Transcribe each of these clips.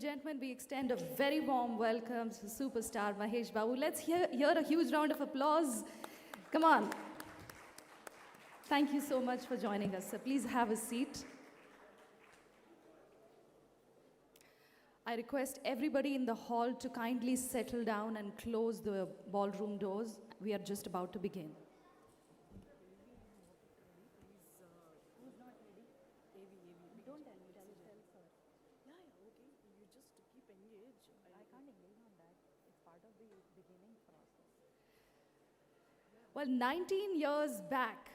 and gentlemen, we extend a very warm welcome to superstar Mahesh Babu. Let's hear a huge round of applause. Come on. Thank you so much for joining us, sir. Please have a seat. I request everybody in the hall to kindly settle down and close the ballroom doors. We are just about to begin. Well, 19 years back,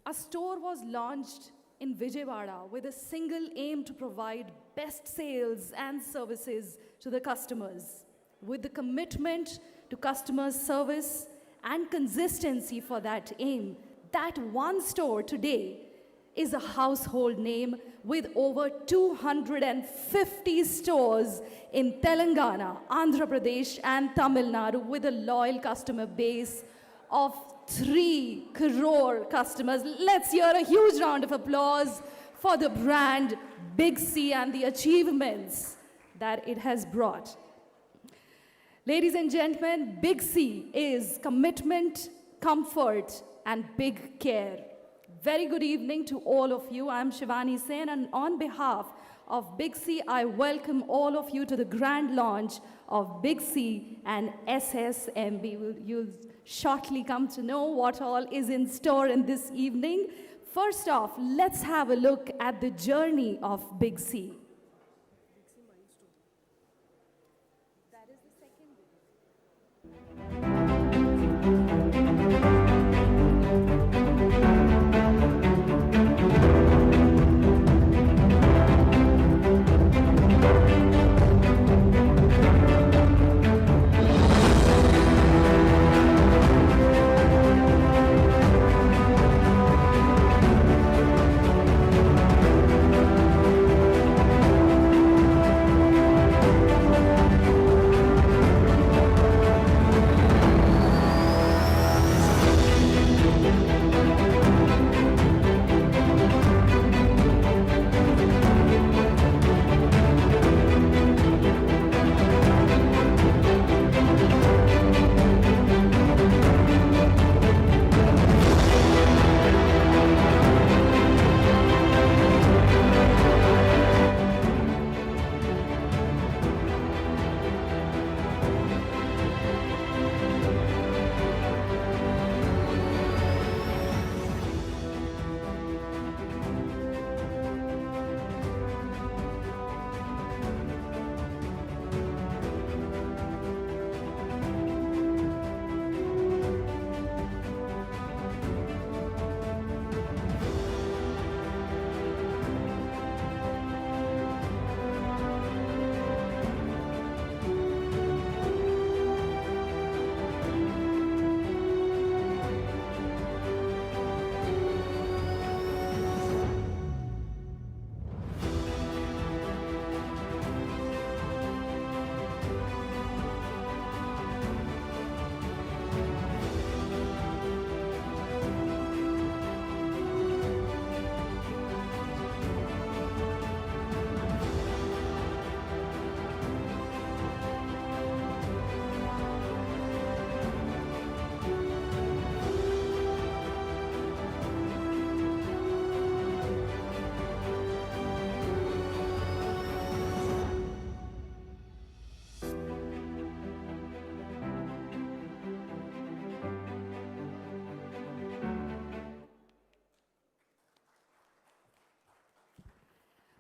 a store was launched in Vijayawada with a single aim to provide best sales and services to the customers. With the commitment to customer service and consistency for that aim, that one store today is a household name with over 250 stores in Telangana, Andhra Pradesh, and Tamil Nadu, with a loyal customer base of 3 crore customers. Let's hear a huge round of applause for the brand Big C and the achievements that it has brought. Ladies and gentlemen, Big C is commitment, comfort, and big care. Very good evening to all of you. I'm Shivani Sen, and on behalf of Big C, I welcome all of you to the grand launch of Big C and SSMB. You'll shortly come to know what all is in store in this evening. First off, let's have a look at the journey of Big C.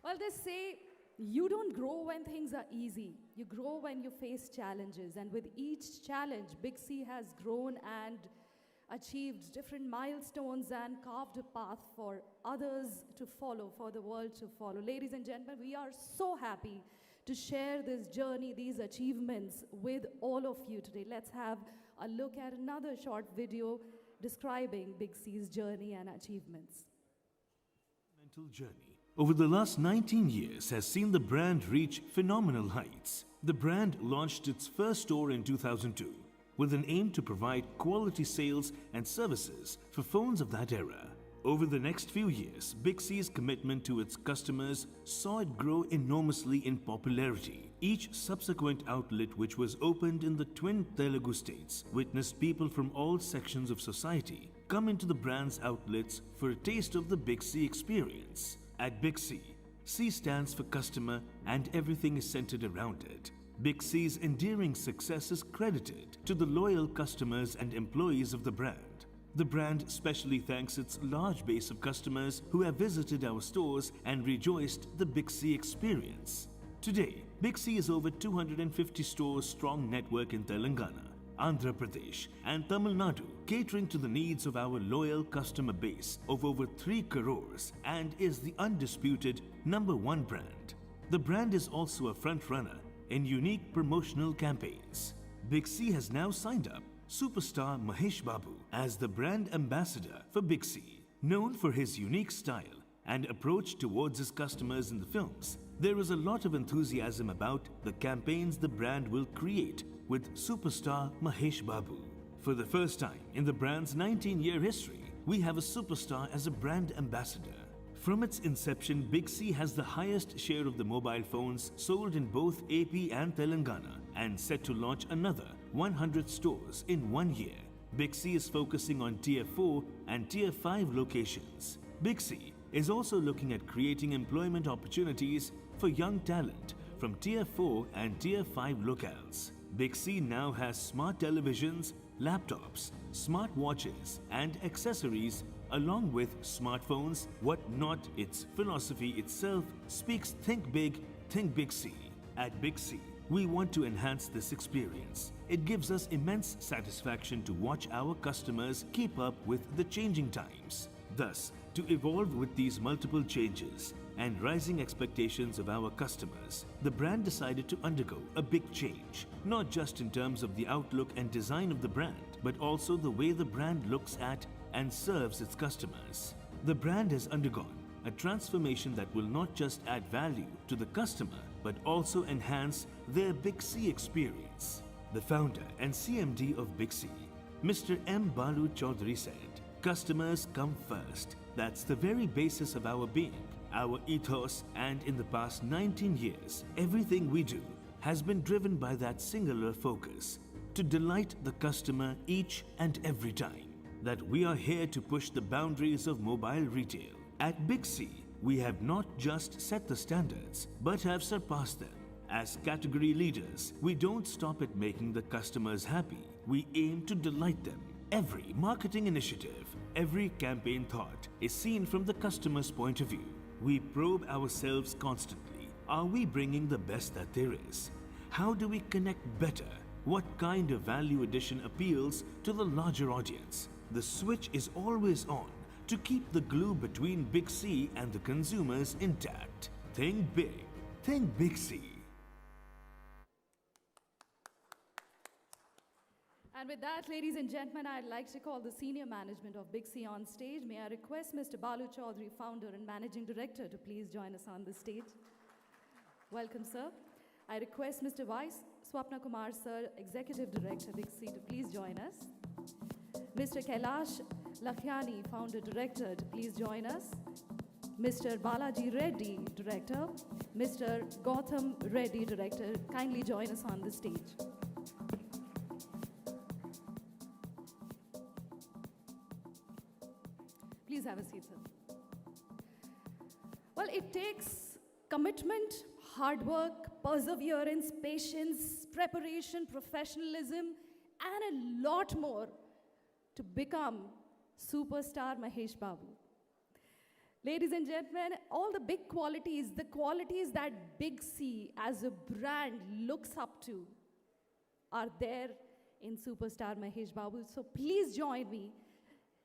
Well, they say you don't grow when things are easy. You grow when you face challenges. And with each challenge, Big C has grown and achieved different milestones and carved a path for others to follow, for the world to follow. Ladies and gentlemen, we are so happy to share this journey, these achievements with all of you today. Let's have a look at another short video describing Big C's journey and achievements. Mental journey over the last 19 years has seen the brand reach phenomenal heights. The brand launched its first store in 2002 with an aim to provide quality sales and services for phones of that era. Over the next few years, Big C's commitment to its customers saw it grow enormously in popularity. Each subsequent outlet which was opened in the twin Telugu states witnessed people from all sections of society come into the brand's outlets for a taste of the Big C experience. At Big C, C stands for customer and everything is centered around it. Big C's endearing success is credited to the loyal customers and employees of the brand. The brand specially thanks its large base of customers who have visited our stores and rejoiced the Big C experience. Today, Big C is over 250 stores strong network in Telangana, Andhra Pradesh and Tamil Nadu, catering to the needs of our loyal customer base of over 3 crores and is the undisputed #1 brand. The brand is also a front-runner in unique promotional campaigns. Big C has now signed up superstar Mahesh Babu as the brand ambassador for Big C. Known for his unique style and approach towards his customers in the films, there is a lot of enthusiasm about the campaigns the brand will create with superstar Mahesh Babu. For the first time in the brand's 19-year history, we have a superstar as a brand ambassador. From its inception, Big C has the highest share of the mobile phones sold in both AP and Telangana and set to launch another 100 stores in 1 year. Big C is focusing on Tier 4 and Tier 5 locations. Big C is also looking at creating employment opportunities for young talent from Tier 4 and Tier 5 locales. Big C now has smart televisions, laptops, smart watches and accessories along with smartphones. What not, its philosophy itself speaks think big, think Big C. At Big C, we want to enhance this experience. It gives us immense satisfaction to watch our customers keep up with the changing times. Thus, to evolve with these multiple changes and rising expectations of our customers, the brand decided to undergo a big change, not just in terms of the outlook and design of the brand, but also the way the brand looks at and serves its customers. The brand has undergone a transformation that will not just add value to the customer, but also enhance their Big C experience. The founder and CMD of Big C, Mr. M. Balu Chaudhary said, "Customers come first. That's the very basis of our being, our ethos, and in the past 19 years, everything we do has been driven by that singular focus, to delight the customer each and every time. That we are here to push the boundaries of mobile retail. At Big C, we have not just set the standards, but have surpassed them. As category leaders, we don't stop at making the customers happy. We aim to delight them. Every marketing initiative, every campaign thought is seen from the customer's point of view. We probe ourselves constantly. Are we bringing the best that there is? How do we connect better? What kind of value addition appeals to the larger audience? The switch is always on to keep the glue between Big C and the consumers intact. Think big. Think Big C." And with that, ladies and gentlemen, I'd like to call the senior management of Big C on stage. May I request Mr. Balu Chaudhary, founder and managing director, to please join us on the stage. Welcome, sir. I request Mr. Vice Swapna Kumar, sir, executive director, Big C, to please join us. Mr. Kailash Lakhiani, founder director, to please join us. Mr. Balaji Reddy, director. Mr. Gautam Reddy, director, kindly join us on the stage. Please have a seat, sir. Well, it takes commitment, hard work, perseverance, patience, preparation, professionalism, and a lot more to become superstar Mahesh Babu. Ladies and gentlemen, all the big qualities, the qualities that Big C as a brand looks up to, are there in superstar Mahesh Babu. So please join me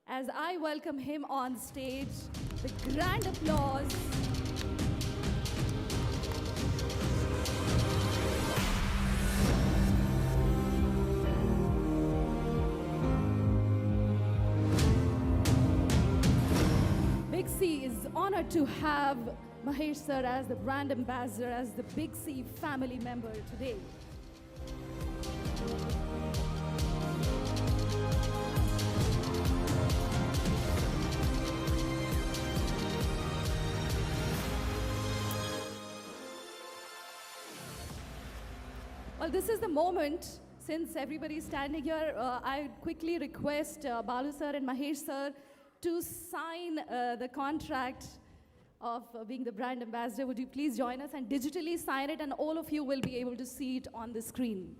as I welcome him on stage. The grand applause. Big C is honored to have Mahesh sir as the brand ambassador, as the Big C family member today. Well, this is the moment. Since everybody's standing here, I quickly request Balu sir and Mahesh sir to sign the contract of being the brand ambassador. Would you please join us and digitally sign it, and all of you will be able to see it on the screen.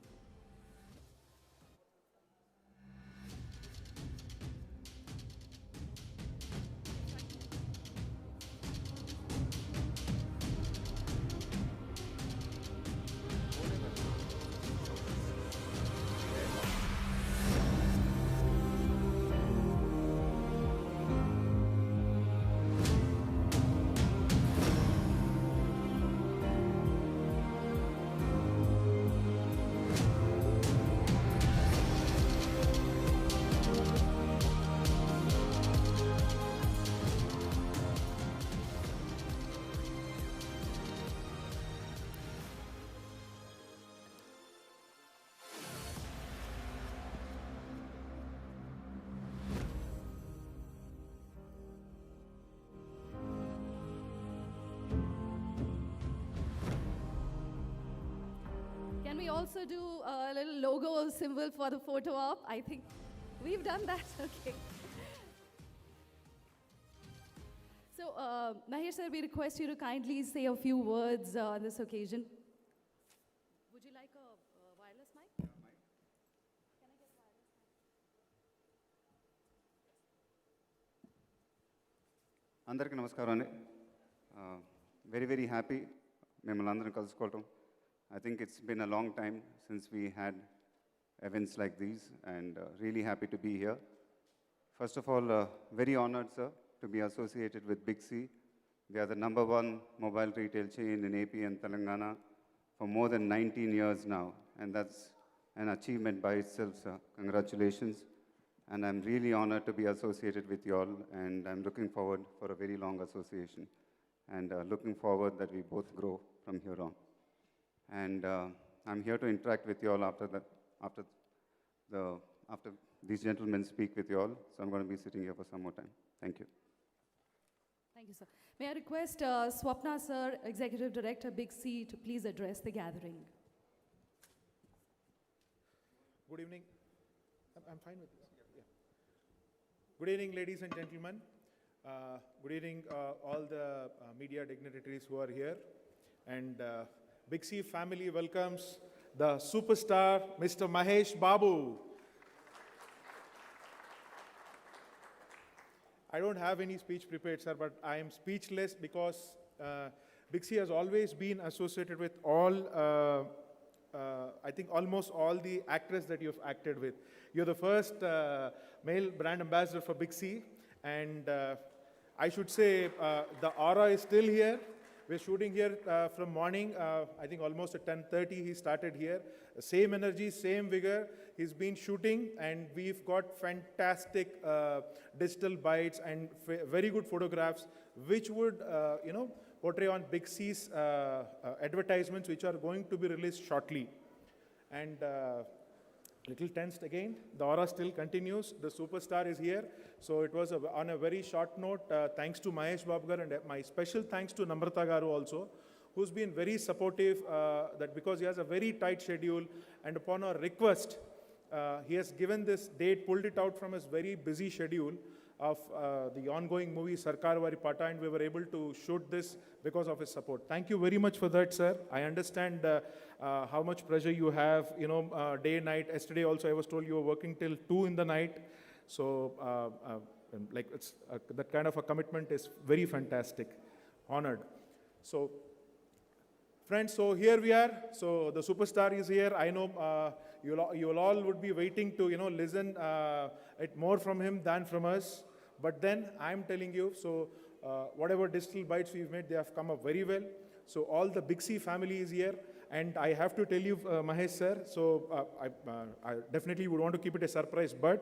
Can we also do a little logo symbol for the photo op? I think we've done that. Okay. So, Mahesh sir, we request you to kindly say a few words on this occasion. Would you like a wireless mic? Can I get wireless mic? అందరికీ నమస్కారం అండి very very happy మిమ్మల్ని అందరం కలుసుకోవటం I think it's been a long time since we had events like these, and really happy to be here. First of all, very honored, sir, to be associated with Big C. We are the #1 mobile retail chain in AP and Telangana for more than 19 years now, and that's an achievement by itself, sir. Congratulations. And I'm really honored to be associated with you all, and I'm looking forward for a very long association, and looking forward that we both grow from here on. And I'm here to interact with you all after these gentlemen speak with you all. So I'm going to be sitting here for some more time. Thank you. Thank you, sir. May I request Swapna sir, Executive Director, Big C, to please address the gathering. Good evening. I'm fine with this. Yeah. Good evening, ladies and gentlemen. Good evening, all the media dignitaries who are here. And Big C family welcomes the superstar, Mr. Mahesh Babu. I don't have any speech prepared, sir, but I am speechless because Big C has always been associated with all, I think almost all the actors that you've acted with. You're the first male brand ambassador for Big C, and I should say the aura is still here. We're shooting here from morning, I think almost at 10:30 he started here. Same energy, same vigor. He's been shooting, and we've got fantastic digital bites and very good photographs, which would, portray on Big C's advertisements, which are going to be released shortly. And little tensed again. The aura still continues. The superstar is here. So it was on a very short note. Thanks to Mahesh Babu gar, and my special thanks to Namrata Garu also, who's been very supportive. That because he has a very tight schedule, and upon our request, he has given this date, pulled it out from his very busy schedule of the ongoing movie Sarkar Vari Pata, and we were able to shoot this because of his support. Thank you very much for that, sir. I understand how much pressure you have, day, night. Yesterday also I was told you were working till 2 in the night. So, it's that kind of a commitment is very fantastic. Honored. So, friends, so here we are. So the superstar is here. I know you all would be waiting to, listen it more from him than from us. But then I'm telling you, so whatever digital bites we've made, they have come up very well. So all the Big C family is here. And I have to tell you, Mahesh sir, so I definitely would want to keep it a surprise, but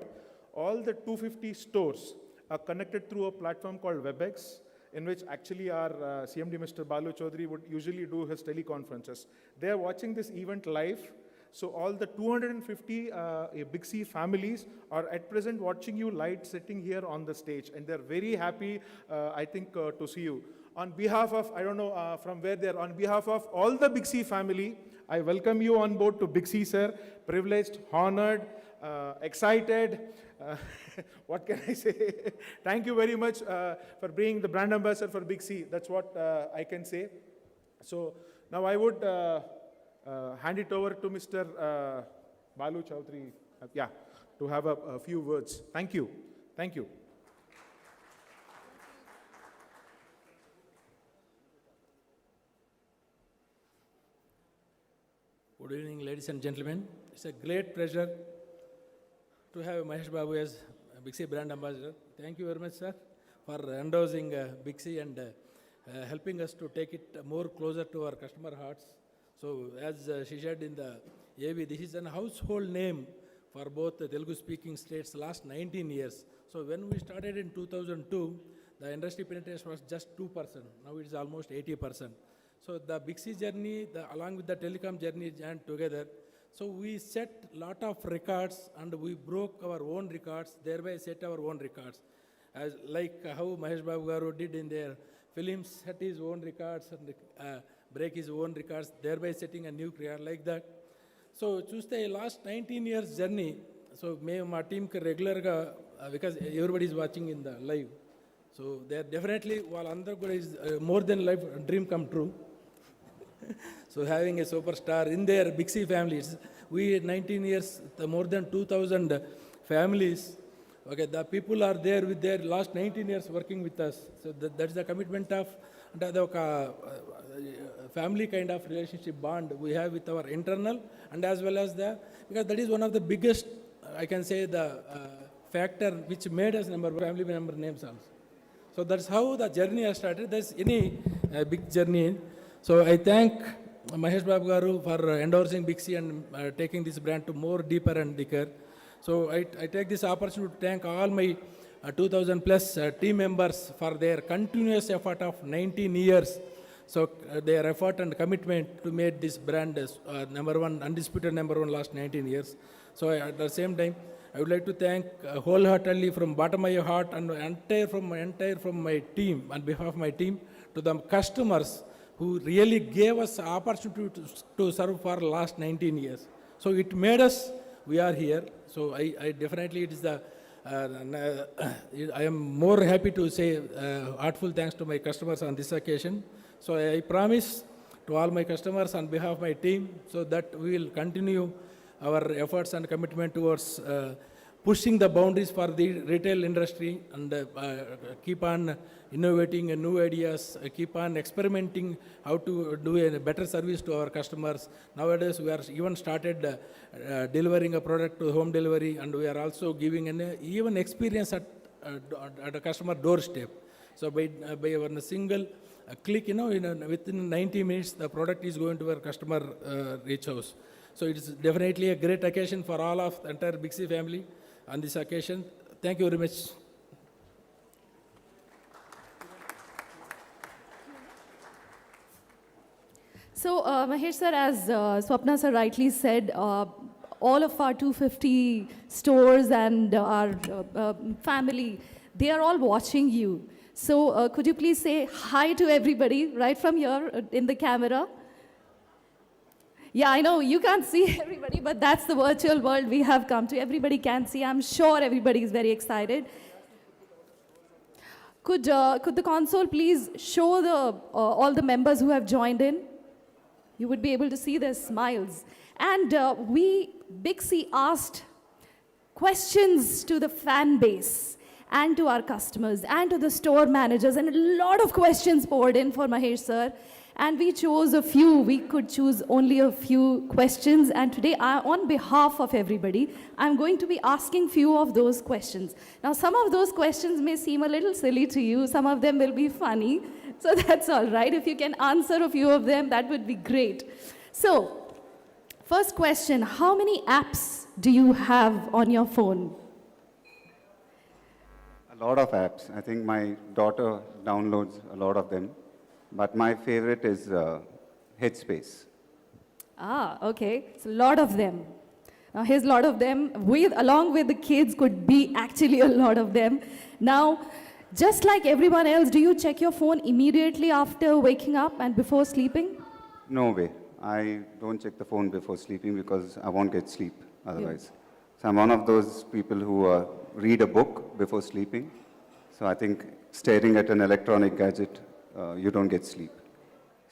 all the 250 stores are connected through a platform called WebEx, in which actually our CMD Mr. Balu Chaudhary would usually do his teleconferences. They are watching this event live. So all the 250 Big C families are at present watching you live sitting here on the stage, and they're very happy, I think, to see you. On behalf of, I don't know from where they are, on behalf of all the Big C family, I welcome you on board to Big C, sir. Privileged, honored, excited. What can I say? Thank you very much for being the brand ambassador for Big C. That's what I can say. So now I would hand it over to Mr. Balu Chaudhary, to have a few words. Thank you. Thank you. Good evening, ladies and gentlemen. It's a great pleasure to have Mahesh Babu as Big C brand ambassador. Thank you very much, sir, for endorsing Big C and helping us to take it more closer to our customer hearts. So, as she said in the AV, this is a household name for both the Telugu-speaking states last 19 years. So, when we started in 2002, the industry penetration was just 2%. Now it is almost 80%. So the Big C journey, along with the telecom journey, joined together. So we set lot of records and we broke our own records, thereby set our own records. As like how Mahesh Babu Garu did in their films, set his own records and break his own records, thereby setting a new record like that. So chuste last 19 years journey, so my team regular because everybody is watching in the live. So they are definitely, while Andhra is more than life dream come true. So having a superstar in their Big C families, we 19 years, more than 2,000 families, okay, the people are there with their last 19 years working with us. So that's the commitment of the family kind of relationship bond we have with our internal and as well as because that is one of the biggest, I can say, the factor which made us family member names also. So that's how the journey has started. There's any big journey. So I thank Mahesh Babu Garu for endorsing Big C and taking this brand to more deeper and thicker. So I take this opportunity to thank all my 2,000 plus team members for their continuous effort of 19 years. So their effort and commitment to make this brand number one, undisputed number one last 19 years. So at the same time, I would like to thank wholeheartedly from bottom of my heart and entire from my team, on behalf of my team, to the customers who really gave us opportunity to serve for last 19 years. So it made us, we are here. So I definitely, it is the, I am more happy to say heartful thanks to my customers on this occasion. So I promise to all my customers on behalf of my team, so that we will continue our efforts and commitment towards pushing the boundaries for the retail industry and keep on innovating new ideas, keep on experimenting how to do a better service to our customers. Nowadays, we are even started delivering a product to home delivery, and we are also giving an even experience at a customer doorstep. So by a single click, within 90 minutes, the product is going to our customer reach house. So it is definitely a great occasion for all of the entire Big C family on this occasion. Thank you very much. So, Mahesh sir, as Swapna sir rightly said, all of our 250 stores and our family, they are all watching you. So, could you please say hi to everybody right from here in the camera? Yeah, I know you can't see everybody, but that's the virtual world we have come to. Everybody can see. I'm sure everybody is very excited. Could the console please show all the members who have joined in? You would be able to see their smiles. And we, Big C, asked questions to the fan base and to our customers and to the store managers, and a lot of questions poured in for Mahesh sir. And we chose a few. We could choose only a few questions. And today, on behalf of everybody, I'm going to be asking few of those questions. Now, some of those questions may seem a little silly to you. Some of them will be funny. So that's all right. If you can answer a few of them, that would be great. So, first question, how many apps do you have on your phone? A lot of apps. I think my daughter downloads a lot of them. But my favorite is Headspace. Ah, okay. So a lot of them. Now here's a lot of them. Along with the kids could be actually a lot of them. Now, Just like everyone else, do you check your phone immediately after waking up and before sleeping? No way. I don't check the phone before sleeping because I won't get sleep otherwise. So I'm one of those people who read a book before sleeping. So I think staring at an electronic gadget, you don't get sleep.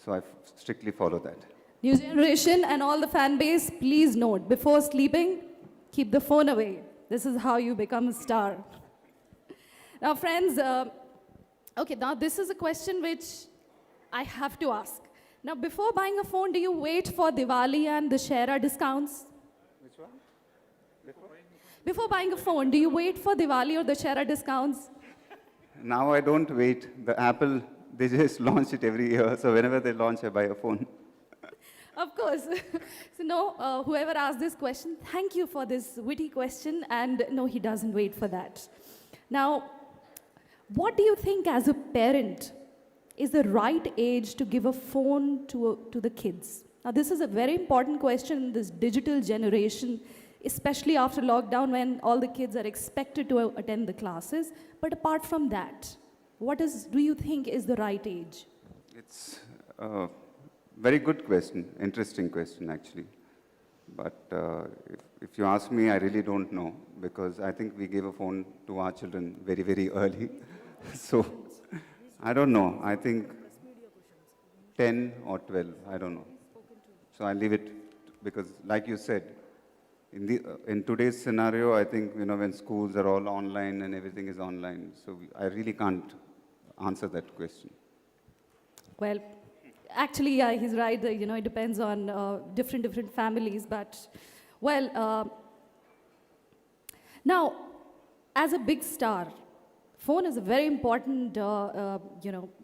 So I strictly follow that. New generation and all the fan base, please note, before sleeping, keep the phone away. This is how you become a star. Now, friends, okay, now this is a question which I have to ask. Now, before buying a phone, do you wait for Diwali and the Shera discounts? Which one? Before buying a phone, do you wait for Diwali or the Shera discounts? Now I don't wait. The Apple, they just launch it every year. So whenever they launch, I buy a phone. Of course. So no, whoever asked this question, thank you for this witty question. And no, he doesn't wait for that. Now, what do you think as a parent is the right age to give a phone to the kids? Now, this is a very important question in this digital generation, especially after lockdown when all the kids are expected to attend the classes. But apart from that, do you think is the right age? It's a very good question, interesting question actually. But if you ask me, I really don't know because I think we gave a phone to our children very, very early. So I don't know. I think 10 or 12, I don't know. So I leave it because like you said, in today's scenario, I think, when schools are all online and everything is online, so I really can't answer that question. Well, actually, yeah, he's right. It depends on different families. But, well, now, as a big star, phone is a very important,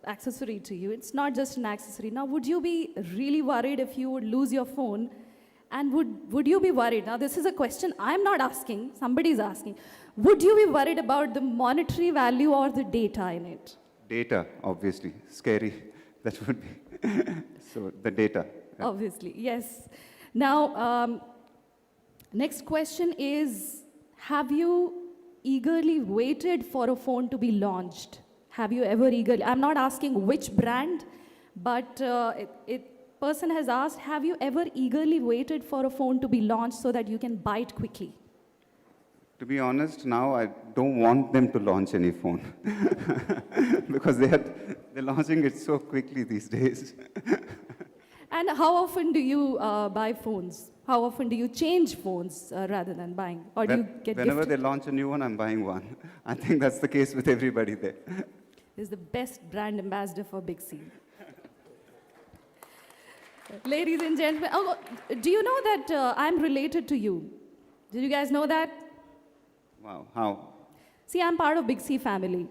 accessory to you. It's not just an accessory. Now, would you be really worried if you would lose your phone? And would you be worried? Now, this is a question I'm not asking. Somebody's asking. Would you be worried about the monetary value or the data in it? Data, obviously. Scary. That would be. So, the data. Obviously, yes. Now, next question is, have you eagerly waited for a phone to be launched? Have you ever eagerly? I'm not asking which brand, but person has asked, have you ever eagerly waited for a phone to be launched so that you can buy it quickly? To be honest, now I don't want them to launch any phone because they're launching it so quickly these days. And how often do you buy phones? How often do you change phones rather than buying? Or do you get Whenever gifted? they launch a new one, I'm buying one. I think that's the case with everybody there. This is the best brand ambassador for Big C. Ladies and gentlemen, do you know that I'm related to you? Did you guys know that? Wow, how? See, I'm part of Big C family.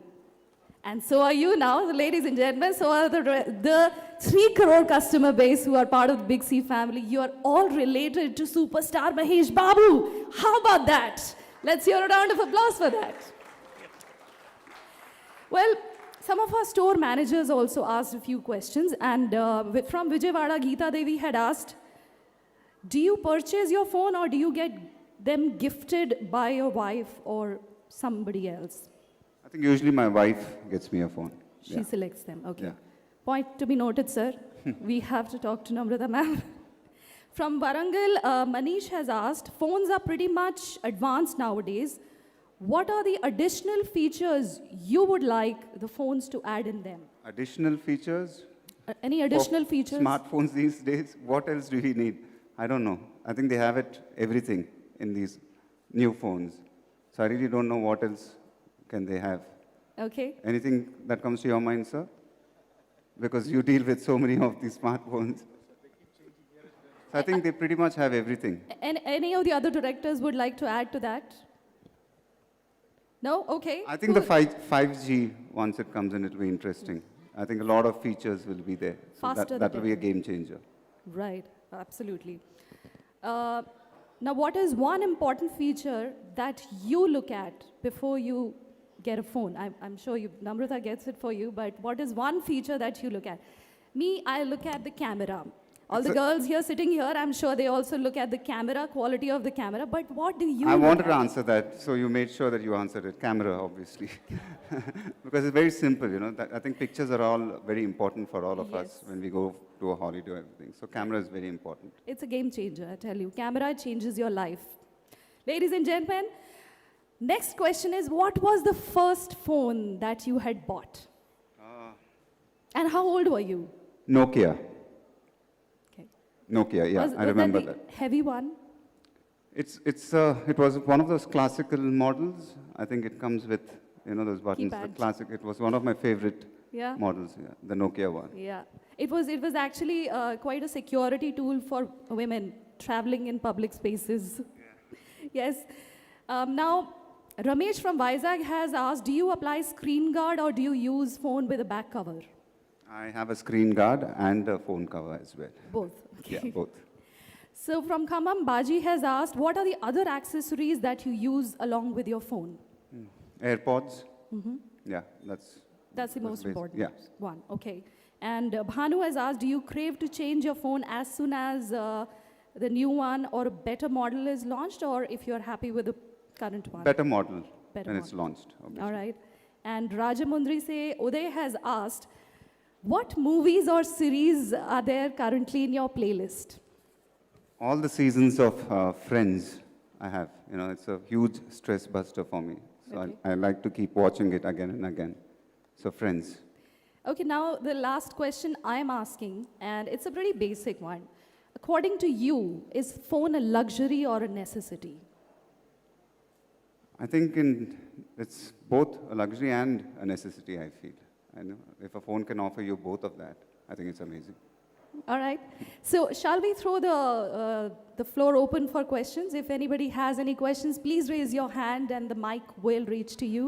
And so are you now, ladies and gentlemen. So are the 3 crore customer base who are part of the Big C family. You are all related to superstar Mahesh Babu. How about that? Let's hear a round of applause for that. Well, some of our store managers also asked a few questions. And from Vijayawada, Geeta Devi had asked, do you purchase your phone or do you get them gifted by your wife or somebody else? I think usually my wife gets me a phone. She selects them, okay. Yeah. Point to be noted, sir. We have to talk to Namrata ma'am. From Warangal, Manish has asked, phones are pretty much advanced nowadays. What are the additional features you would like the phones to add in them? Additional features? Any additional For features? Smartphones these days, what else do we need? I don't know. I think they have everything in these new phones. So I really don't know what else can they have. Okay. Anything that comes to your mind, sir? Because you deal with so many of these smartphones. So I think they pretty much have everything. And any of the other directors would like to add to that? No? Okay. I think the 5G, once it comes in, it will be interesting. I think a lot of features will be there. So Faster that the will be a better. game changer. Right, absolutely. Now, what is one important feature that you look at before you get a phone? I'm sure Namrata gets it for you, but what is one feature that you look at? Me, I look at the camera. All the girls here sitting here, I'm sure they also look at the camera, quality of the camera. But what do you I look wanted to at? answer that, so you made sure that you answered it. Camera, obviously. Because it's very simple, you know. I think pictures are all very important for all of us Yes. when we go to a holiday or everything. So camera is very important. It's a game changer, I tell you. Camera changes your life. Ladies and gentlemen, next question is, what was the first phone that you had bought? And how old were you? Nokia. Okay. Nokia, yeah, was I remember the that. heavy one? It was one of those classical models. I think it comes with, you know, those buttons. The Keypad. classic. It was one of my favorite Yeah. models. Yeah, the Nokia one. Yeah. It was actually quite a security tool for women traveling in public spaces. Yes. Now, Ramesh from Vizag has asked, do you apply screen guard or do you use phone with a back cover? I have a screen guard and a phone cover as well. Both. Yeah, Okay. both. So from Khammam, Baji has asked, what are the other accessories that you use along with your phone? AirPods. Yeah, That's the most basic. important Yeah. one. Okay. And Bhanu has asked, do you crave to change your phone as soon as the new one or a better model is launched, or if you're happy with the current one? better model Better when it's model. launched. Obviously. All right. And Rajamundri say, Uday has asked, what movies or series are there currently in your playlist? All the seasons of Friends I have. You know, it's a huge stress buster for me. So Okay. I like to keep watching it again and again. So Friends. Okay, now the last question I'm asking, and it's a pretty basic one. According to you, is phone a luxury or a necessity? I think it's both a luxury and a necessity, I feel. And if a phone can offer you both of that, I think it's amazing. All right. So shall we throw the floor open for questions? If anybody has any questions, please raise your hand and the mic will reach to you.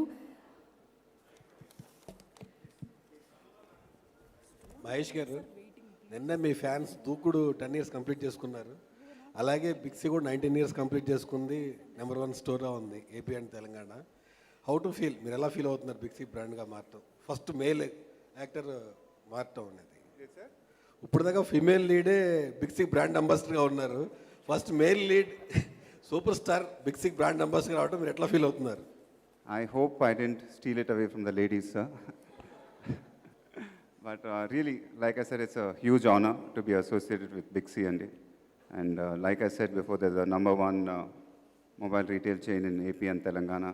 Mahesh గారు నిన్న మీ fans దూకుడు 10 years complete చేసుకున్నారు. అలాగే బిక్సీ కూడా 19 years complete చేసుకుంది. #1 స్టోర్గా ఉంది AP and Telangana. How to feel, మీరు ఎలా ఫీల్ అవుతున్నారు బిక్సీ బ్రాండ్గా మారటం, ఫస్ట్ మేల్ యాక్టర్ మారటం అనేది? ఇప్పుడు దాకా ఫిమేల్ లీడే బిక్సీ బ్రాండ్ అంబాసిడర్గా ఉన్నారు. First male lead superstar బిక్సీ బ్రాండ్ అంబాసిడర్ రావడం మీరు ఎట్లా ఫీల్ అవుతున్నారు? I hope I didn't steal it away from the ladies, sir. But really, like I said, it's a huge honor to be associated with Big C and And like I said before, they're the #1 mobile retail chain in AP and Telangana.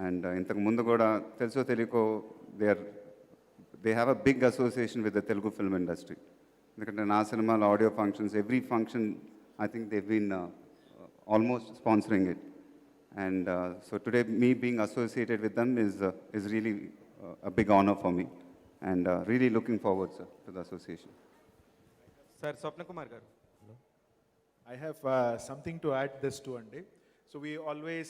And ఇంతకు ముందు కూడా తెలుసో తెలియకో they have a big association with the Telugu film industry. ఎందుకంటే నా సినిమాలో audio functions, every function I think they've been almost sponsoring it. And so today, me being associated with them is really a big honor for me. And really looking forward, sir, to the association. Sir, Swapna Kumar garu. I have something to add this to, Andy. So we always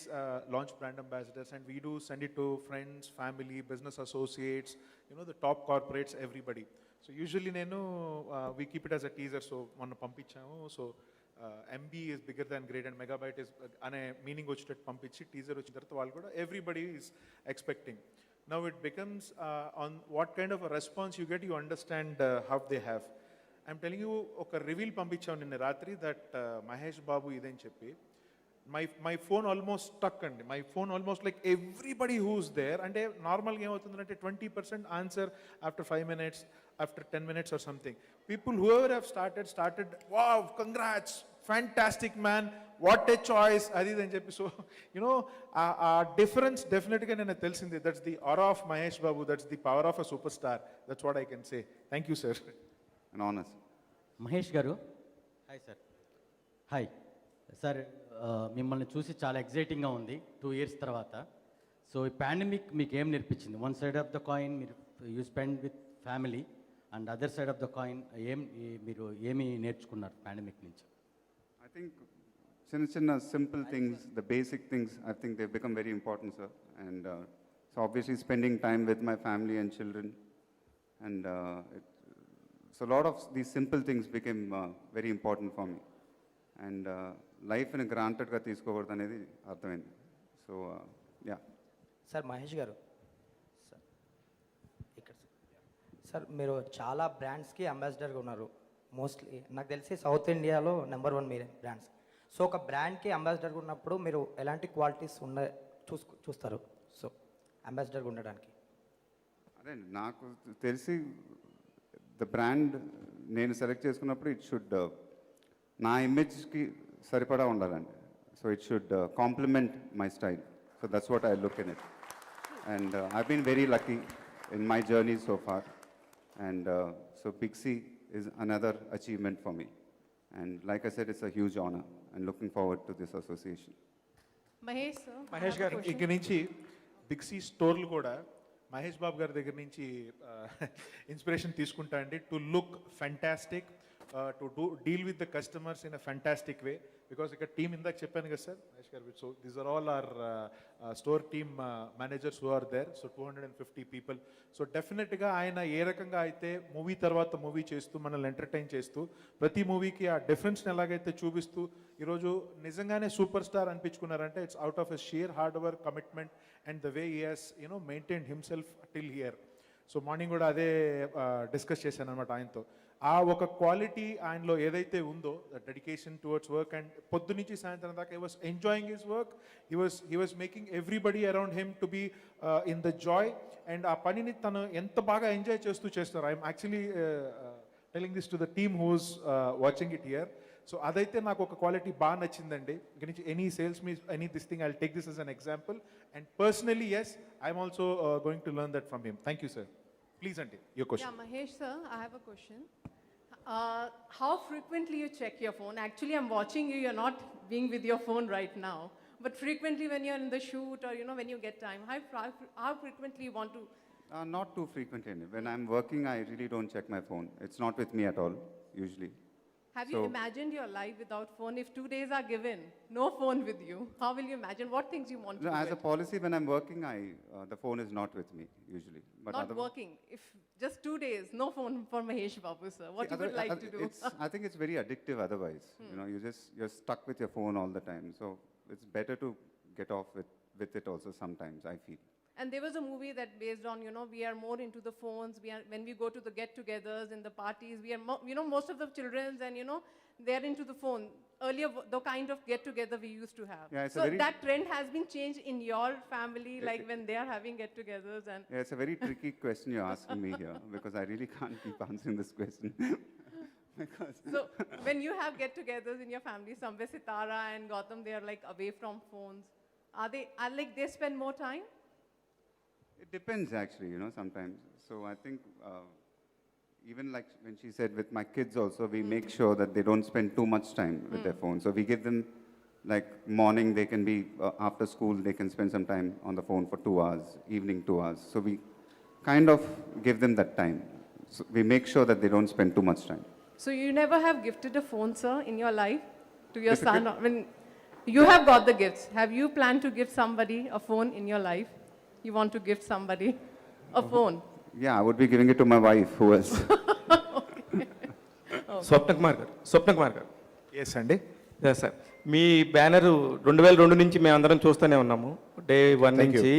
launch brand ambassadors, and we do send it to friends, family, business associates, you know, the top corporates, everybody. So usually, we keep it as a teaser. So one pampichamu. So MB is bigger than grade, and megabyte is ane meaning వచ్చేటట్టు పంపించి teaser వచ్చిన తర్వాత వాళ్ళు కూడా everybody is expecting. Now it becomes on what kind of a response you get, you understand how they have. I'm telling you, ఒక reveal పంపించాను నిన్న రాత్రి that మహేష్ బాబు ఇదని చెప్పి my phone almost stuck అండి. My phone almost like everybody who's there, అంటే నార్మల్గా ఏమవుతుందంటే 20% answer after 5 minutes, after 10 minutes or something. People whoever have started, wow, congrats, fantastic man, what a choice, అది అని చెప్పి. సో యునో ఆ difference డెఫినెట్గా నేను తెలిసింది. That's the aura of Mahesh Babu, that's the power of a super star. That's what I can say. Thank you sir. An honor, sir. Mahesh గారు, hi sir. Hi sir, మిమ్మల్ని చూసి చాలా ఎగ్జైటింగ్గా ఉంది 2 years తర్వాత. సో ఈ పాండమిక్ మీకు ఏం నేర్పించింది? One side of the coin మీరు you spend with family, and other side of the coin మీరు ఏమి నేర్చుకున్నారు పాండమిక్ నుంచి? I think చిన్న simple things, the basic things, I think they've become very important, sir. And so obviously spending time with my family and children. And so a lot of these simple things became very important for me. And లైఫ్ని గ్రాంటెడ్గా తీసుకోకూడదు అనేది అర్థమైంది. So yeah. Sir Mahesh గారు, sir ఇక్కడ sir మీరు చాలా బ్రాండ్స్కి అంబాసిడర్గా ఉన్నారు. Mostly నాకు తెలిసి సౌత్ ఇండియాలో నెంబర్ 1 మీరే బ్రాండ్స్. సో ఒక బ్రాండ్కి అంబాసిడర్గా ఉన్నప్పుడు మీరు ఎలాంటి క్వాలిటీస్ చూస్తారు సో అంబాసిడర్గా ఉండడానికి? అదే నాకు తెలిసి ద బ్రాండ్ నేను సెలెక్ట్ చేసుకున్నప్పుడు ఇట్ షుడ్ నా ఇమేజ్కి సరిపడా ఉండాలండి. So it should complement my style. So that's what I look in it. And I been very lucky in my journey so far. And so Big C is another achievement for me. And like I said, it's a huge honor and looking forward to this association. Mahesh, sir. Mahesh గారు ఇక నుంచి big C స్టోర్లు కూడా మహేష్ బాబు గారి దగ్గర నుంచి inspiration తీసుకుంటా అండి. To look fantastic, to deal with the customers in a fantastic way. Because ఇక్కడ టీమ్ ఇందాక చెప్పాను కదా sir Mahesh garu. So these are all our store team managers who are there. So 250 people. So డెఫినెట్గా ఆయన ఏ రకంగా అయితే మూవీ తర్వాత మూవీ చేస్తూ మనల్ని ఎంటర్టైన్ చేస్తూ ప్రతి మూవీకి ఆ డిఫరెన్స్ని ఎలాగైతే చూపిస్తూ ఈరోజు నిజంగానే సూపర్ స్టార్ అనిపించుకున్నారంటే it's out of a sheer hard work, commitment and the way he has maintain himself till here. So morning కూడా అదే డిస్కస్ చేశాను అనమాట ఆయనతో. ఆ ఒక క్వాలిటీ ఆయనలో ఏదైతే ఉందో, the dedication towards work, and పొద్దు నుంచి సాయంత్రం దాకా he was enjoying his work. He was making everybody around him to be in the joy. And ఆ పనిని తను ఎంత బాగా ఎంజాయ్ చేస్తూ చేస్తారు. I'm actually telling this to the team who's watching it here. So అదైతే నాకు ఒక క్వాలిటీ బాగా నచ్చిందండి. ఇక నుంచి ఎనీ సేల్స్ మీ any this thing I take this as an example. And personally, yes, I'm also going to learn that from him. Thank you, sir. Please, aunty, your question. Yeah, Mahesh sir, I have a question. How frequently you check your phone? Actually, I'm watching you. You're not being with your phone right now. But frequently when you're in the shoot or, when you get time, how frequently you want to? Not too frequently. When I'm working, I really don't check my phone. It's not with me at all, usually. Have you imagined your life without phone? If 2 days are given, no phone with you, how will you imagine? What things you want to do? As a policy, when I'm working, the phone is not with me, usually. But Not working. If just 2 days, no phone for Mahesh Babu sir. What you would like to do? I think it's very addictive otherwise. You're stuck with your phone all the time. So it's better to get off with it also sometimes, I feel. And there was a movie that based on, we are more into the phones. When we go to the get-togethers and the parties, we are, most of the children's and, they're into the phone. Earlier, the kind of get-together we used to have. Yeah, so that trend has been changed in your family, like when they are having get-togethers and. Yeah, it's a very tricky question you're asking me here because I really can't keep answering this question. So when you have get-togethers in your family, somewhere Sitara and Gautam, they are like away from phones. Are they spend more time? It depends actually, sometimes. So I think even like when she said with my kids also, we make sure that they don't spend too much time with their phone. So we give them like morning, they can be, after school, they can spend some time on the phone for 2 hours, evening 2 hours. So we kind of give them that time. So we make sure that they don't spend too much time. So you never have gifted a phone, sir, in your life to your son? When you have got the gifts, have you planned to give somebody a phone in your life? You want to gift somebody a phone? Yeah, I would be giving it to my wife, who else? స్వప్న కుమార్ గారు. Yes, అండి. Sir మీ banner 2002 నుంచి మేము అందరం చూస్తూనే ఉన్నాము, day 1 నుంచి.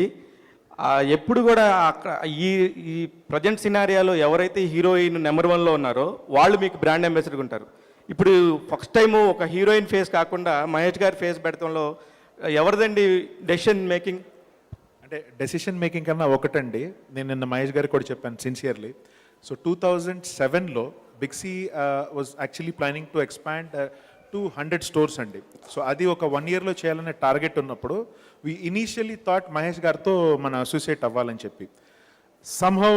ఎప్పుడు కూడా అక్కడ ఈ ప్రజెంట్ సినారియాలో ఎవరైతే హీరోయిన్ నెంబర్ 1లో ఉన్నారో వాళ్ళు మీకు బ్రాండ్ అంబాసిడర్గా ఉంటారు. ఇప్పుడు ఫస్ట్ టైము ఒక హీరోయిన్ ఫేస్ కాకుండా మహేష్ గారి ఫేస్ పెడతంలో ఎవరిదండి డెసిషన్ మేకింగ్? అంటే డెసిషన్ మేకింగ్ కన్నా ఒకటండి, నేను నిన్న మహేష్ గారికి కూడా చెప్పాను సిన్సియర్లీ. సో 2007లో big C was actually planning to expand to 100 stores అండి. సో అది ఒక 1 yearలో చేయాలనే టార్గెట్ ఉన్నప్పుడు వి ఇనీషియలీ థాట్ మహేష్ గారితో మన అసోసియేట్ అవ్వాలని చెప్పి. Somehow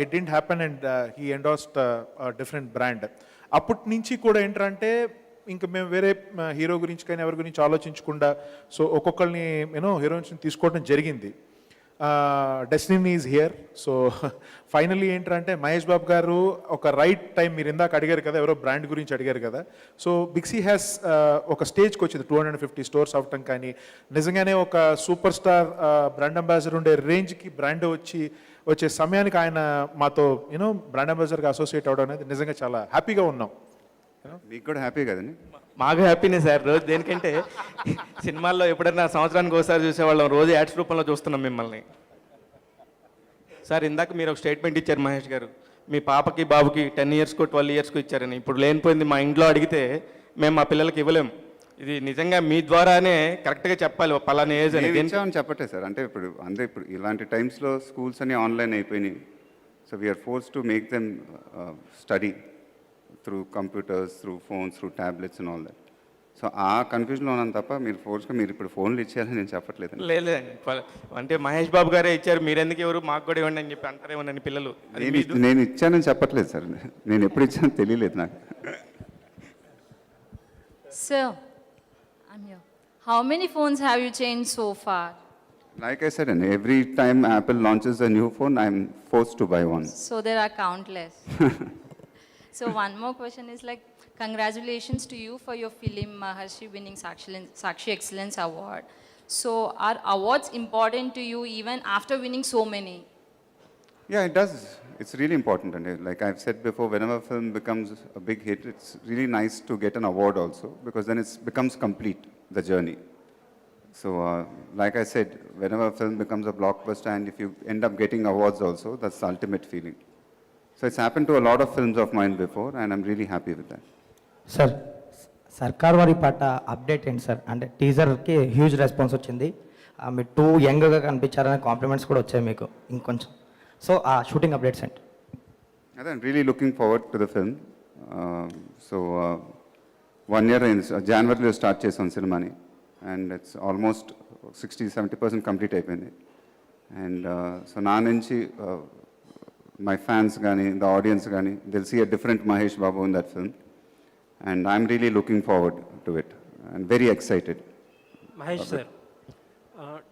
it didn't happen and he endorsed different brand. అప్పటి నుంచి కూడా ఏంటంటే ఇంకా మేము వేరే హీరో గురించి కానీ ఎవరి గురించి ఆలోచించకుండా సో ఒక్కొక్కరిని హీరోయిన్స్ని తీసుకోవడం జరిగింది. Destiny is here. So finally ఏంటంటే మహేష్ బాబు గారు ఒక రైట్ టైం, మీరు ఇందాక అడిగారు కదా, ఎవరో బ్రాండ్ గురించి అడిగారు కదా. సో బిగ్ సి హ్యాస్ ఒక స్టేజ్కి వచ్చింది 250 స్టోర్స్ అవటం, కానీ నిజంగానే ఒక సూపర్ స్టార్ బ్రాండ్ అంబాసిడర్ ఉండే రేంజ్కి బ్రాండ్ వచ్చే సమయానికి ఆయన మాతో బ్రాండ్ అంబాసిడర్గా అసోసియేట్ అవ్వడం అనేది నిజంగా చాలా హ్యాపీగా ఉన్నాం. మీకు కూడా హ్యాపీ కదండి? మాకు హ్యాపీనే సార్. రోజు దేనికంటే సినిమాల్లో ఎప్పుడైనా సంవత్సరానికి ఒకసారి చూసేవాళ్ళం, రోజు యాడ్స్ రూపంలో చూస్తున్నాం మిమ్మల్ని. సార్ ఇందాక మీరు ఒక స్టేట్మెంట్ ఇచ్చారు మహేష్ గారు, మీ పాపకి బాబుకి 10 ఇయర్స్కో 12 ఇయర్స్కో ఇచ్చారని. ఇప్పుడు లేనిపోయింది మా ఇంట్లో అడిగితే మేము మా పిల్లలకి ఇవ్వలేము. ఇది నిజంగా మీ ద్వారానే కరెక్ట్గా చెప్పాలి పలానా ఏజ్ అని. నేను ఇచ్చామని చెప్పట్లే సార్. అంటే ఇప్పుడు ఇలాంటి టైమ్స్లో స్కూల్స్ అన్నీ ఆన్లైన్ అయిపోయినాయి. So we're forced to make them study through computers, through phones, through tablets and all that. So ఆ కన్ఫ్యూజన్లో ఉన్నాను తప్ప మీరు ఇప్పుడు ఫోన్లు ఇచ్చేయాలని నేను చెప్పట్లేదు. లేదు అంటే మహేష్ బాబు గారే ఇచ్చారు, మీరెందుకు ఎవరు మాకు కూడా ఇవ్వండి అని చెప్పి అంటారేమోనని పిల్లలు. నేను ఇచ్చానని చెప్పట్లేదు సార్. నేను ఎప్పుడు ఇచ్చానో తెలియలేదు నాకు. Sir, I'm here. How many phones have you changed so far? Like I said, and every time Apple launches a new phone, I'm forced to buy one. So there are countless. So one more question is like, congratulations to you for your film Maharshi winning Sakshi Excellence Award. So are awards important to you even after winning so many? Yeah, it does. It's really important. And like I've said before, whenever a film becomes a big hit, it's really nice to get an award also, because then it becomes complete, the journey. So like I said, whenever a film becomes a blockbuster and if you end up getting awards also, that's the ultimate feeling. So it's happened to a lot of films of mine before, and I'm really happy with that. Sir సర్కార్ వారి పాట update ఏంటి sir? అంటే టీజర్కి huge response వచ్చింది, మీరు two యంగ్గా కనిపించారనే compliments కూడా వచ్చాయి మీకు ఇంకొంచెం. సో ఆ షూటింగ్ అప్డేట్స్ ఏంటి? I'm really looking forward to the film. So 1 year in January start చేసాం సినిమాని, and it's almost 60-70% complete అయిపోయింది. And so నా నుంచి my fans కానీ, the audience కానీ, they'll see a different Mahesh Babu in that film. And I'm really looking forward to it and very excited. Mahesh sir,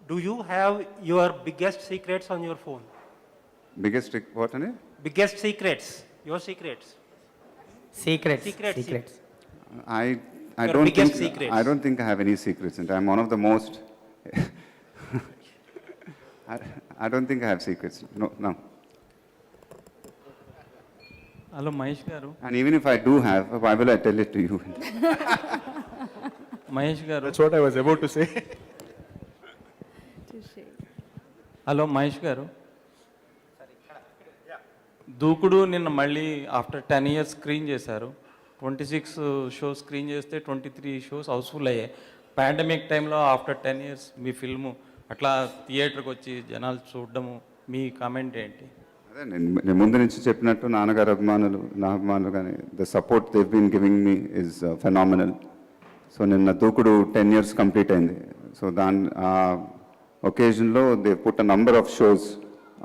do you have your biggest secrets on your phone? What is it? Biggest secrets, your secrets. Secrets. I Your don't biggest think secrets. I don't think I have any secrets, and I'm one of the most. I don't think I have secrets. No. Hello Mahesh గారు. And even if I do have, why will I tell it to you? Mahesh గారు. That's what I was about to say. Hello Mahesh గారు. దూకుడు నిన్న మళ్ళీ after 10 years screen చేశారు. 26 shows screen చేస్తే 23 shows Housefull అయ్యాయి. Pandemic టైంలో ఆఫ్టర్ 10 ఇయర్స్ మీ film అట్లా థియేటర్కి వచ్చి జనాలు చూడడము, మీ కామెంట్ ఏంటి? అదే నేను ముందు నుంచి చెప్పినట్టు నాన్నగారు అభిమానులు, నా అభిమానులు కానీ, the support they've been giving me is phenomenal. So నిన్న దూకుడు 10 ఇయర్స్ కంప్లీట్ అయింది. సో ఆ ఒకేజన్లో they put a number of shows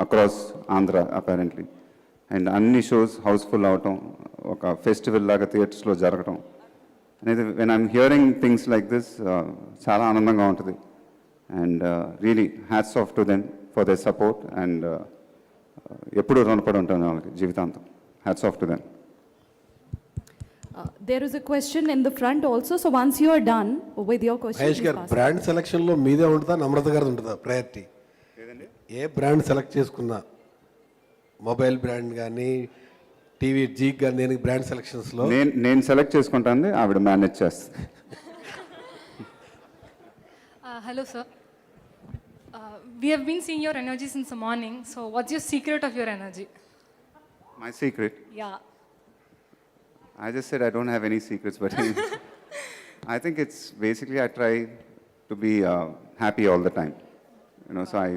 across Andhra apparently. And అన్ని షోస్ హౌస్ఫుల్ అవటం, ఒక ఫెస్టివల్ లాగా థియేటర్స్లో జరగటం అనేది, when I'm hearing things like this, చాలా ఆనందంగా ఉంటుంది. And really hats off to them for their support. And ఎప్పుడు రుణపడి ఉంటాను వాళ్ళకి జీవితాంతం. Hats off to them. There is a question in the front also, so once you are done with your question, Mahesh గారు, brand సెలక్షన్లో మీదే ఉంటుందా నమ్రత గారిది ఉంటుందా ప్రయారిటీ? ఏ బ్రాండ్ సెలెక్ట్ చేసుకున్నా, మొబైల్ బ్రాండ్ కానీ, టీవీ జీక్ కానీ, దేనికి బ్రాండ్ సెలక్షన్స్లో నేను సెలెక్ట్ చేసుకుంటాను, ఆవిడ మేనేజ్ చేస్తుంది. Hello sir. We have been seeing your energy since the morning. So what's your secret of your energy? My secret? Yeah. I just said I don't have any secrets, but I think it's basically I try to be happy all the time. So I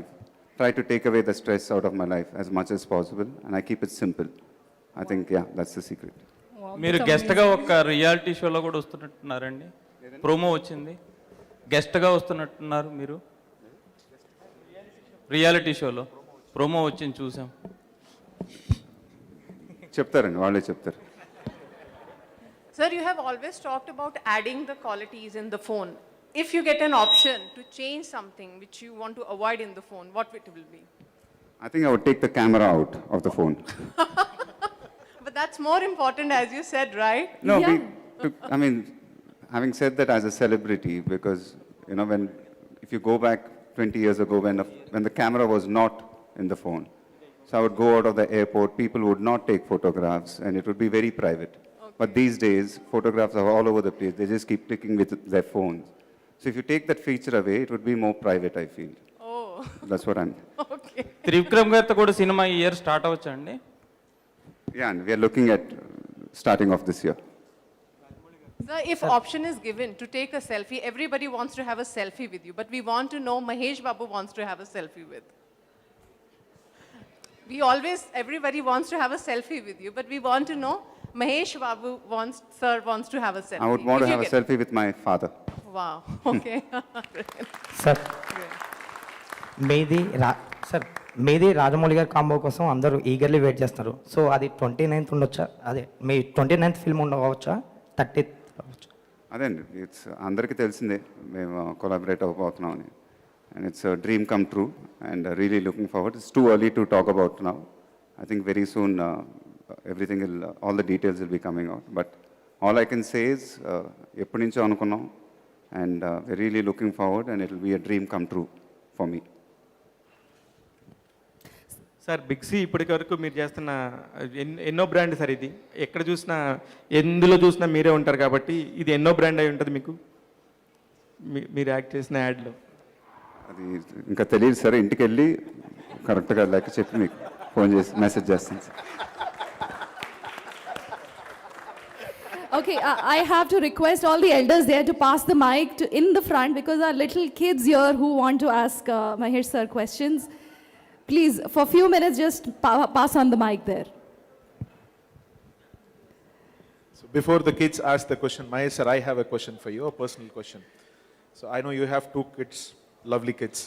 try to take away the stress out of my life as much as possible, and I keep it simple. I think, yeah, that's the secret. మీరు గెస్ట్గా ఒక reality షోలో కూడా వస్తున్నట్టున్నారండి, promo వచ్చింది. గెస్ట్గా వస్తున్నట్టున్నారు మీరు reality షోలో, promo వచ్చింది చూసాం. చెప్తారండి, వాళ్ళే చెప్తారు. Sir, you have always talked about adding the qualities in the phone. If you get an option to change something which you want to avoid in the phone, what it will be? I think I would take the camera out of the phone. But that's more important, as you said, right? No, Yeah. I mean, having said that, as a celebrity, because, if you go back 20 years ago when the camera was not in the phone, so I would go out of the airport, people would not take photographs, and it would be very private. But these days, photographs are all over the place. They just keep clicking with their phones. So if you take that feature away, it would be more private, I feel. Oh, That's what I'm... okay. Trivikram గారితో కూడా cinema ఈ year start అవ్వచ్చండి? Yeah, and we are looking at starting off this year. Sir, if option is given to take a selfie, everybody wants to have a selfie with you, but we want to know Mahesh Babu wants to have a selfie with. Everybody wants to have a selfie with you, but we want to know Mahesh Babu sir wants to have a selfie. I would want If to you have a get- selfie with my father. Wow, okay. Sir మీది రాజమౌళి గారి combo కోసం అందరూ eagerly wait చేస్తున్నారు. So అది 29th ఉండొచ్చా? అదే మీ 29th film ఉండవచ్చా? 30th అవ్వచ్చా? అదే అండి, ఇట్స్ అందరికీ తెలిసిందే మేము కొలాబరేట్ అవ్వబోతున్నామని. And it's dream come true and really looking forward. It's too early to talk about now. I think very soon everything will, all the details will be coming out. But all I can say is, ఎప్పటి నుంచో అనుకున్నాం, and we're really looking forward, and it will be a dream come true for me. Sir Big C ఇప్పటి వరకు మీరు చేస్తున్న ఎన్నో brand sir ఇది. ఎక్కడ చూసినా ఎందులో చూసినా మీరే ఉంటారు కాబట్టి ఇది ఎన్నో బ్రాండ్ అయి ఉంటుంది మీకు, మీరు యాక్ట్ చేసిన యాడ్లో. అది ఇంకా తెలియదు సార్, ఇంటికి వెళ్ళి కరెక్ట్గా లెక్క చెప్పి మీకు ఫోన్ చేసి మెసేజ్ చేస్తాను sir. Okay, I have to request all the elders there to pass the mic in the front because our little kids here who want to ask Mahesh sir questions. Please, for a few minutes, just pass on the mic there. So before the kids ask the question, Mahesh sir, I have a question for you, a personal question. So I know you have 2 kids, lovely kids.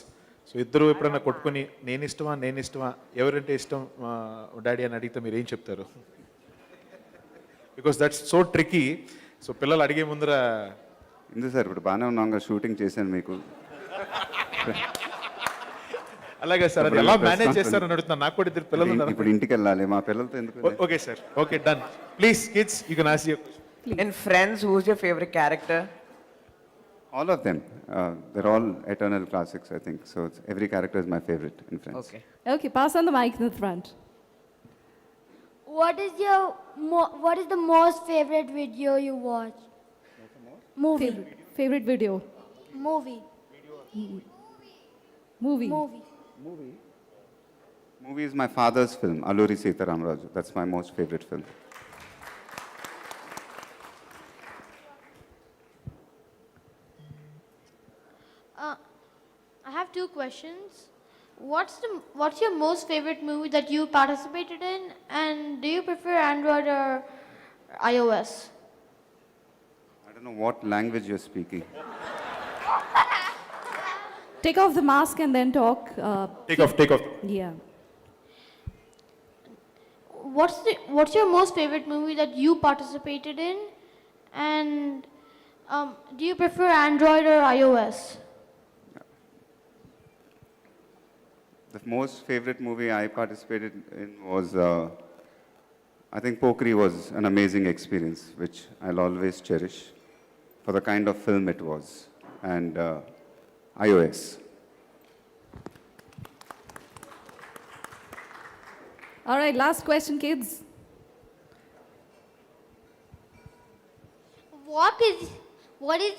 So ఇద్దరు ఎప్పుడైనా కొట్టుకొని నేను ఇష్టమా ఎవరంటే ఇష్టం daddy అని అడిగితే మీరు ఏం చెప్తారు? Because that's so tricky. So పిల్లలు అడిగే ముందర ఇందు సార్ ఇప్పుడు బాగానే ఉన్నాగా, షూటింగ్ చేశాను మీకు. అలాగే సార్, అది ఎలా మేనేజ్ చేస్తారని అడుగుతున్నాను. నాకు కూడా 2 పిల్లలు ఉన్నారు. ఇప్పుడు ఇంటికి వెళ్ళాలి, మా పిల్లలతో ఎందుకు? Okay sir, okay done. Please kids, you can ask your question. In Friends, who's your favorite character? All of them. They're all eternal classics, I think. So every character is my favorite in Friends. Okay. Okay, pass on the mic in the front. What is the most favorite video you watch? Movie. Favorite video. Movie. Movie. Movie is my father's film, Alluri Sitaramraju. That's my most favorite film. I have 2 questions. What's your most favorite movie that you participated in, and do you prefer Android or iOS? I don't know what language you're speaking. Take off the mask and then talk. Take off. Yeah. What's your most favorite movie that you participated in, and do you prefer Android or iOS? The most favorite movie I participated in was, I think Pokri was an amazing experience, which I'll always cherish for the kind of film it was. And iOS. All right, last question, kids. What is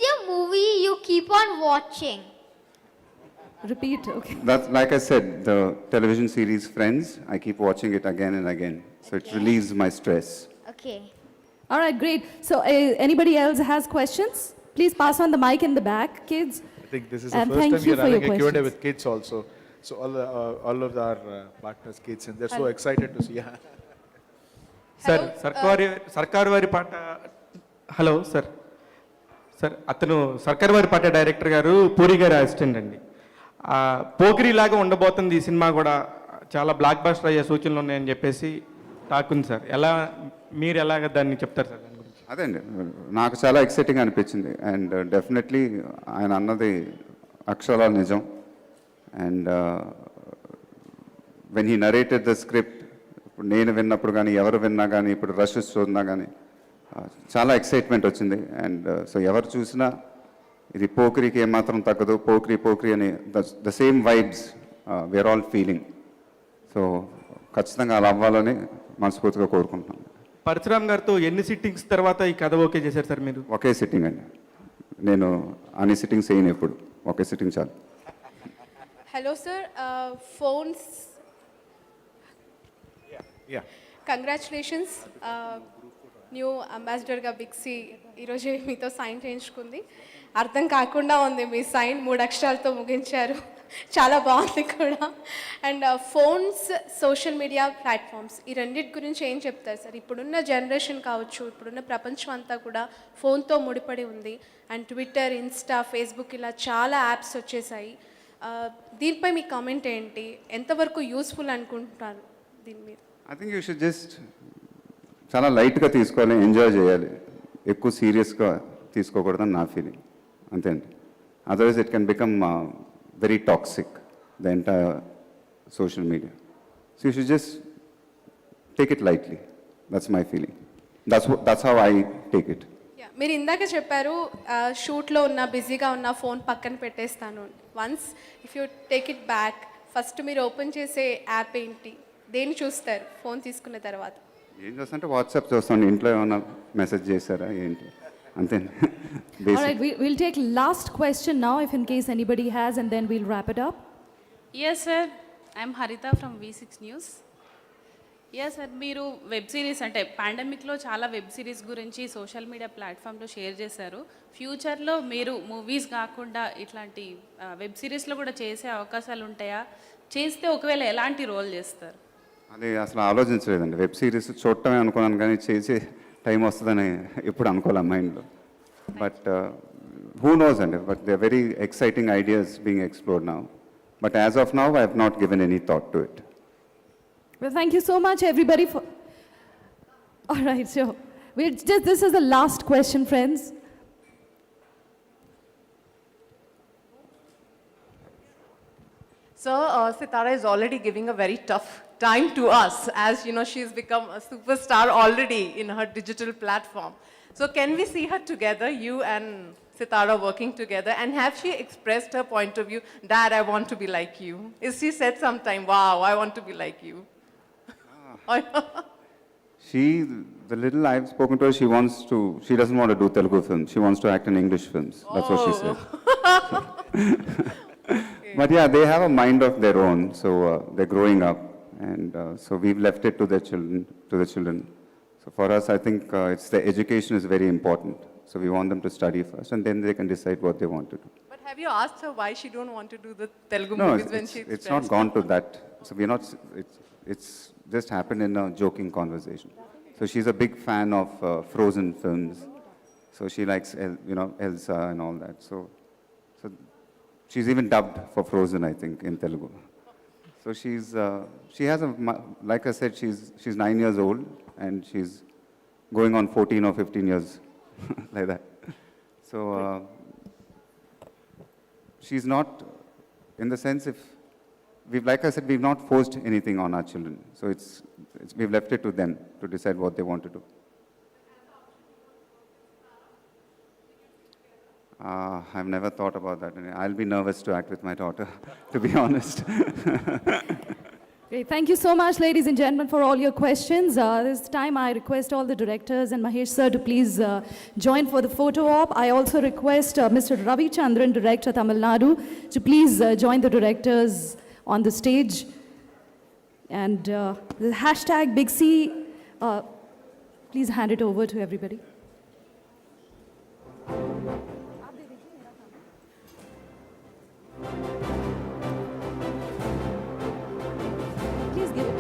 your movie you keep on watching? Repeat, okay. That's, like I said, the television series Friends, I keep watching it again and again. So it relieves my stress. Okay. All right, great. So anybody else has questions? Please pass on the mic in the back, kids. I think this is And the first thank time you you're for your having a Q&A questions. with kids also. So all of our partners, kids, and they're so excited to see. Yeah. Sir సర్కారు వారి పాట. Hello sir, అతను సర్కారు వారి పాట director గారు పూరి గారి assistant అండి. పోకిరి లాగా ఉండబోతుంది ఈ సినిమా కూడా, చాలా బ్లాక్ బస్టర్ అయ్యే సూచనలు ఉన్నాయని చెప్పేసి టాక్ ఉంది సార్. మీరు ఎలాగ దాన్ని చెప్తారు సార్ దాని గురించి? అదే అండి, నాకు చాలా ఎక్సైటింగ్ అనిపించింది. అండ్ డెఫినెట్లీ ఆయన అన్నది అక్షరాల నిజం. And when he narrated the script, ఇప్పుడు నేను విన్నప్పుడు కానీ ఎవరు విన్నా కానీ ఇప్పుడు రషెస్ చూసినా కానీ చాలా ఎక్సైట్మెంట్ వచ్చింది. అండ్ సో ఎవరు చూసినా ఇది పోకిరికి ఏమాత్రం తగ్గదు, పోకిరి అని the same vibes we're all feeling. So ఖచ్చితంగా అలా అవ్వాలని మనస్ఫూర్తిగా కోరుకుంటున్నాను. పరశురామ్ గారితో ఎన్ని సిట్టింగ్స్ తర్వాత ఈ కథ ఓకే చేశారు సార్ మీరు? ఒకే సిట్టింగ్ అండి, నేను అన్ని సిట్టింగ్స్ చేయను, ఎప్పుడు ఒకే సిట్టింగ్ చాలు. Hello, sir. Phones. Yeah. Congratulations new అంబాసిడర్గా బిక్సీ ఈరోజే మీతో సైన్ చేయించుకుంది. అర్థం కాకుండా ఉంది మీ సైన్, 3 అక్షరాలతో ముగించారు. చాలా బాగుంది కూడా. And phones, social media platforms, ఈ రెండింటి గురించి ఏం చెప్తారు సార్? ఇప్పుడున్న జనరేషన్ కావచ్చు, ఇప్పుడున్న ప్రపంచం అంతా కూడా ఫోన్తో ముడిపడి ఉంది. అండ్ ట్విట్టర్, ఇన్స్టా, ఫేస్బుక్ ఇలా చాలా యాప్స్ వచ్చేసాయి. దీనిపై మీ కామెంట్ ఏంటి? ఎంతవరకు యూస్ఫుల్ అనుకుంటున్నారు దీని మీద? I think you should just చాలా లైట్గా తీసుకోవాలి, ఎంజాయ్ చేయాలి. ఎక్కువ సీరియస్గా తీసుకోకూడదని నా ఫీలింగ్, అంతే అండి. Otherwise it can become very toxic, the entire social media. So you should just take it lightly. That's my feeling. That's how I take it. మీరు ఇందాక చెప్పారు షూట్లో ఉన్న బిజీగా ఉన్న ఫోన్ పక్కన పెట్టేస్తాను. Once if you take it back, first మీరు open చేసే యాప్ ఏంటి? దేన్ని చూస్తారు ఫోన్ తీసుకున్న తర్వాత? ఏం చేస్తానంటే వాట్సాప్ చూస్తాను, ఇంట్లో ఏమైనా మెసేజ్ చేశారా ఏంటి, అంతే. All right, we'll take last question now, if in case anybody has, and then we'll wrap it up. Yes, sir. I'm Harita from V6 News. Yes, sir. మీరు వెబ్ సిరీస్ అంటే పాండమిక్లో చాలా web series గురించి social media ప్లాట్ఫామ్లో share చేశారు. ఫ్యూచర్లో మీరు movies కాకుండా ఇట్లాంటి వెబ్ సిరీస్లో కూడా చేసే అవకాశాలు ఉంటాయా? చేస్తే ఒకవేళ ఎలాంటి రోల్ చేస్తారు? అది అసలు ఆలోచించలేదండి. వెబ్ సిరీస్ చూడటమే అనుకున్నాను, కానీ చేసే టైం వస్తుందని ఎప్పుడు అనుకోలే మైండ్లో. బట్ హూ నోస్ అండి, but they are very exciting ideas being explored now. But as of now I have not given any thought to it. Well, thank you so much, everybody. All right, so this is the last question, friends. So, Sitara is already giving a very tough time to us, as you know, she's become a superstar already in her digital platform. So, can we see her together, you and Sitara working together? And have she expressed her point of view? Dad, I want to be like you. Is she said sometime, wow, I want to be like you? The little I've spoken to her, she doesn't want to do Telugu films. She wants to act in English films. That's what she said. But yeah, they have a mind of their own, so they're growing up, and so we've left it to the children. So for us, I think it's the education is very important. So we want them to study first, and then they can decide what they want to do. But have you asked her why she don't want to do the Telugu No, movies when she's it's not gone to that. So we're not. It's just happened in a joking conversation. So she's a big fan of Frozen films. So she likes, Elsa and all that. So she's even dubbed for Frozen, I think, in Telugu. So she has like I said, she's 9 years old, and she's going on 14 or 15 years, like that. So she's not, in the sense, like I said, we've not forced anything on our children. So we've left it to them to decide what they want to do. I've never thought about that. I'll be nervous to act with my daughter, to be honest. Great. Thank you so much, ladies and gentlemen, for all your questions. This time I request all the directors and Mahesh sir to please join for the photo op. I also request Mr. Ravi Chandran, Director, Tamil Nadu, to please join the directors on the stage. And the hashtag Big C, please hand it over to everybody. Please give it.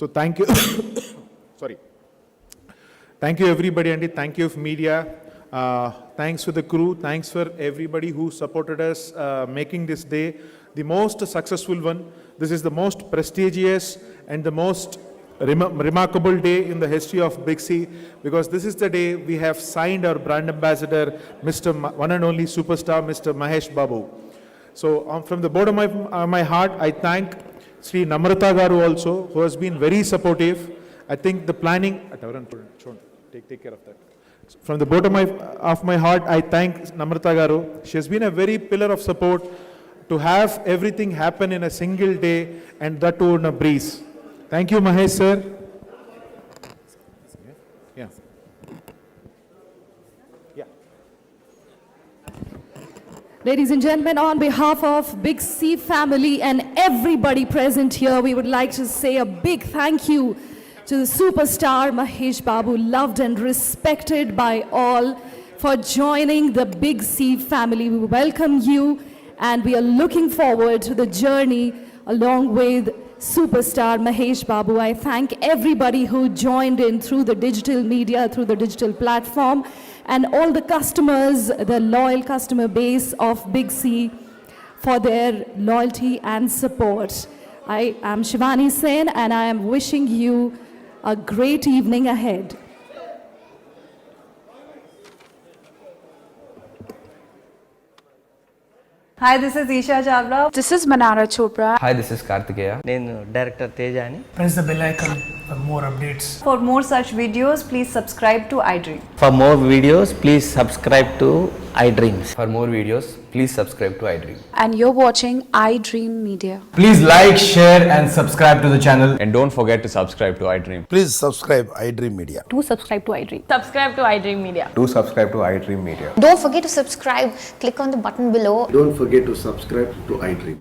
So thank you. Sorry. Thank you everybody, and thank you media. Thanks for the crew. Thanks for everybody who supported us making this day the most successful one. This is the most prestigious and the most remarkable day in the history of Big C, because this is the day we have signed our brand ambassador, Mr. One and only superstar, Mr. Mahesh Babu. So from the bottom of my heart, I thank Sri Namrata Garu also, who has been very supportive. I think the planning, take care of that. From the bottom of my heart, I thank Namrata Garu. She has been a very pillar of support to have everything happen in a single day, and that too in a breeze. Thank you, Mahesh sir. Yeah. Ladies and gentlemen, on behalf of Big C family and everybody present here, we would like to say a big thank you to the superstar Mahesh Babu, loved and respected by all, for joining the Big C family. We welcome you, and we are looking forward to the journey along with superstar Mahesh Babu. I thank everybody who joined in through the digital media, through the digital platform, and all the customers, the loyal customer base of Big C, for their loyalty and support. I am Shivani Sen, and I am wishing you a great evening ahead. Hi, this is Isha Chavla. This is Manara Chopra. Hi, this is Kartikeya. నేను director తేజాని. Press the bell icon for more updates. For more such videos, please subscribe to iDream. For more videos, please subscribe to iDreams. For more videos, please subscribe to iDream. And you're watching iDream Media. Please like, share and subscribe to the channel. And don't forget to subscribe to iDream. Please subscribe iDream Media. Do subscribe to iDream. Subscribe to iDream Media. Do subscribe to iDream Media. Don't forget to subscribe. Click on the button below. Don't forget to subscribe to iDream.